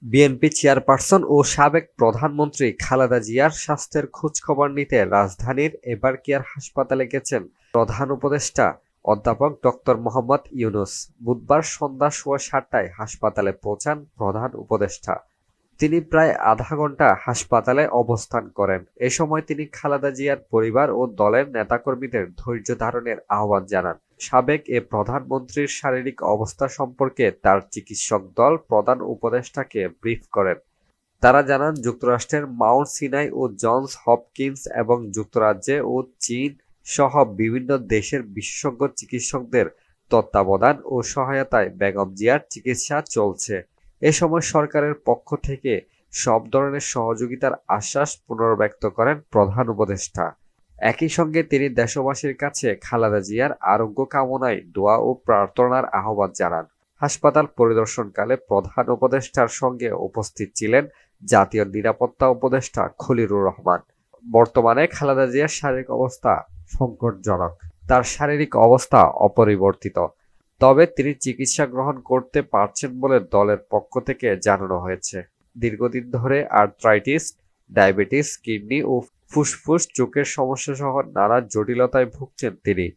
BNP chairperson ও সাবেক প্রধানমন্ত্রী খালেদা জিয়ার স্বাস্থ্যের খোঁজখবর নিতে রাজধানীর এবারকেয়ার হাসপাতালে গেছেন প্রধান উপদেষ্টা অধ্যাপক ডক্টর মোহাম্মদ ইউনূস। বুধবার সন্ধ্যা সোয়া ৭টায় হাসপাতালে পৌঁছান প্রধান উপদেষ্টা। তিনি প্রায় আধা ঘণ্টা হাসপাতালে অবস্থান করেন। এ সময় তিনি খালেদা জিয়ার পরিবার ও দলের নেতাকর্মীদের ধৈর্য ধারণের আহ্বান জানান। সাবেক এ প্রধানমন্ত্রীর শারীরিক অবস্থা সম্পর্কে তার চিকিৎসক দল প্রধান উপদেষ্টাকে ব্রিফ করেন। তারা জানান, যুক্তরাষ্ট্রের মাউন্ট সিনাই ও জনস হপকিন্স এবং যুক্তরাজ্যে ও চীন সহ বিভিন্ন দেশের বিশেষজ্ঞ চিকিৎসকদের তত্ত্বাবধান ও সহায়তায় বেগম জিয়ার চিকিৎসা চলছে। এ সময় সরকারের পক্ষ থেকে সব ধরনের সহযোগিতার আশ্বাস পুনর্ব্যক্ত করেন প্রধান উপদেষ্টা। একই সঙ্গে তিনি দেশবাসীর কাছে খালেদা জিয়ার আরোগ্য কামনায় দোয়া ও প্রার্থনার আহ্বান জানান। হাসপাতাল পরিদর্শনকালে প্রধান উপদেষ্টার সঙ্গে উপস্থিত ছিলেন জাতীয় নিরাপত্তা উপদেষ্টা খলিলুর রহমান। বর্তমানে খালেদা জিয়ার শারীরিক অবস্থা সংকটজনক। তার শারীরিক অবস্থা অপরিবর্তিত, তবে তিনি চিকিৎসা গ্রহণ করতে পারছেন বলে দলের পক্ষ থেকে জানানো হয়েছে। দীর্ঘদিন ধরে আর্থ্রাইটিস, ডায়াবেটিস, কিডনি ও ফুসফুস, চোখের সমস্যা সহ নানা জটিলতায় ভুগছেন তিনি।